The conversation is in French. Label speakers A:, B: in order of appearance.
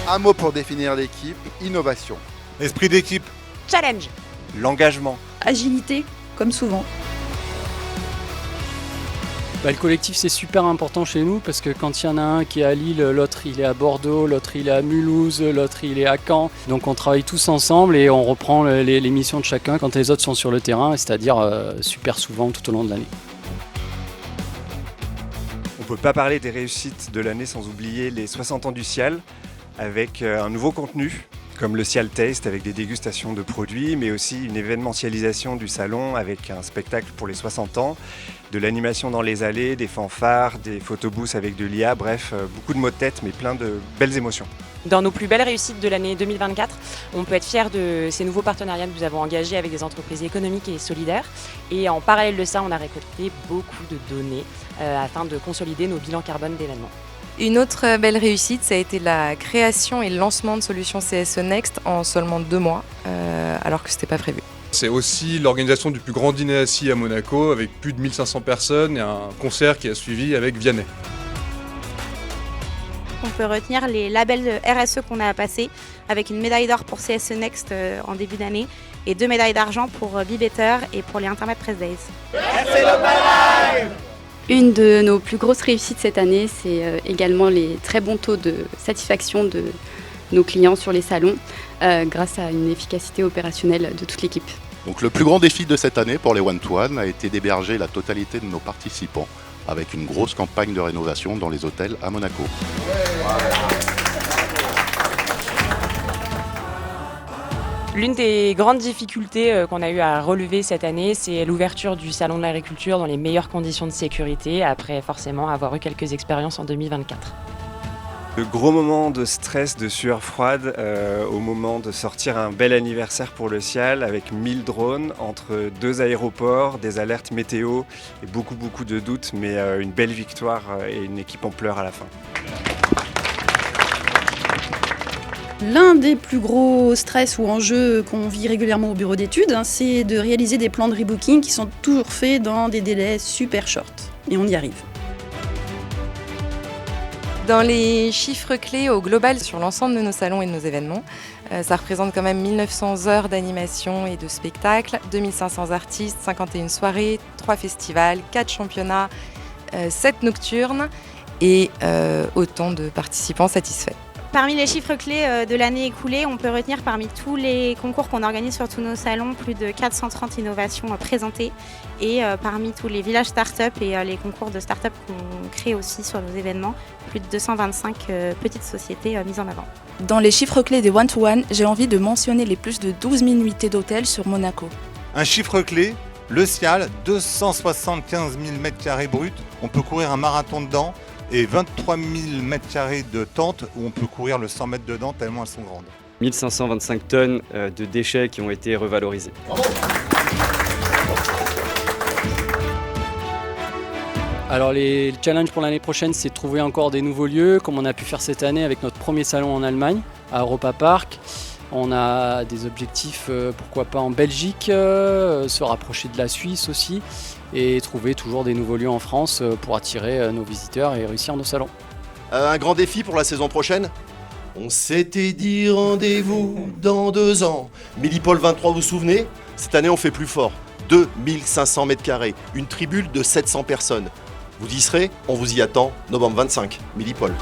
A: Un mot pour définir l'équipe, innovation.
B: Esprit d'équipe.
C: Challenge.
D: L'engagement.
E: Agilité, comme souvent.
F: Le collectif c'est super important chez nous parce que quand il y en a un qui est à Lille, l'autre il est à Bordeaux, l'autre il est à Mulhouse, l'autre il est à Caen. Donc on travaille tous ensemble et on reprend les missions de chacun quand les autres sont sur le terrain, c'est-à-dire super souvent tout au long de l'année.
D: On ne peut pas parler des réussites de l'année sans oublier les 60 ans du Cial avec un nouveau contenu comme le Cial Taste avec des dégustations de produits, mais aussi une événementialisation du salon avec un spectacle pour les 60 ans, de l'animation dans les allées, des fanfares, des photobooths avec de l'IA, bref, beaucoup de mots de tête, mais plein de belles émotions.
C: Dans nos plus belles réussites de l'année 2024, on peut être fier de ces nouveaux partenariats que nous avons engagés avec des entreprises économiques et solidaires. Et en parallèle de ça, on a récolté beaucoup de données afin de consolider nos bilans carbone d'événements.
G: Une autre belle réussite, ça a été la création et le lancement de solutions CSE Next en seulement 2 mois, alors que ce n'était pas prévu.
H: C'est aussi l'organisation du plus grand dîner assis à Monaco avec plus de 1500 personnes et un concert qui a suivi avec Vianney.
I: On peut retenir les labels de RSE qu'on a passés avec une médaille d'or pour CSE Next en début d'année et 2 médailles d'argent pour Be Better et pour les Internet Press Days.
E: Une de nos plus grosses réussites cette année, c'est également les très bons taux de satisfaction de nos clients sur les salons grâce à une efficacité opérationnelle de toute l'équipe.
J: Donc le plus grand défi de cette année pour les One-to-One a été d'héberger la totalité de nos participants avec une grosse campagne de rénovation dans les hôtels à Monaco.
C: L'une des grandes difficultés qu'on a eu à relever cette année, c'est l'ouverture du Salon de l'Agriculture dans les meilleures conditions de sécurité, après forcément avoir eu quelques expériences en 2024.
D: De gros moments de stress, de sueur froide au moment de sortir un bel anniversaire pour le Cial avec 1000 drones entre 2 aéroports, des alertes météo et beaucoup de doutes, mais une belle victoire et une équipe en pleurs à la fin.
E: L'un des plus gros stress ou enjeux qu'on vit régulièrement au bureau d'études, c'est de réaliser des plans de rebooking qui sont toujours faits dans des délais super short. Et on y arrive.
G: Dans les chiffres clés au global sur l'ensemble de nos salons et de nos événements, ça représente quand même 1900 heures d'animation et de spectacle, 2500 artistes, 51 soirées, 3 festivals, 4 championnats, 7 nocturnes et autant de participants satisfaits.
I: Parmi les chiffres clés de l'année écoulée, on peut retenir parmi tous les concours qu'on organise sur tous nos salons, plus de 430 innovations présentées. Et parmi tous les villages start-up et les concours de start-up qu'on crée aussi sur nos événements, plus de 225 petites sociétés mises en avant.
K: Dans les chiffres clés des One-to-One, j'ai envie de mentionner les plus de 12 000 nuitées d'hôtels sur Monaco.
B: Un chiffre clé, le Cial, 275 000 m² bruts, on peut courir un marathon dedans. Et 23 000 m² de tentes où on peut courir le 100 mètres dedans tellement elles sont grandes.
L: 1525 tonnes de déchets qui ont été revalorisés.
B: Bravo.
F: Alors les challenges pour l'année prochaine, c'est de trouver encore des nouveaux lieux, comme on a pu faire cette année avec notre premier salon en Allemagne, à Europa Park. On a des objectifs, pourquoi pas en Belgique, se rapprocher de la Suisse aussi, et trouver toujours des nouveaux lieux en France pour attirer nos visiteurs et réussir nos salons.
M: Un grand défi pour la saison prochaine ? On s'était dit rendez-vous dans 2 ans. Millipol 23, vous vous souvenez ? Cette année, on fait plus fort. 2500 m², une tribune de 700 personnes. Vous y serez ? On vous y attend, novembre 25, Millipol.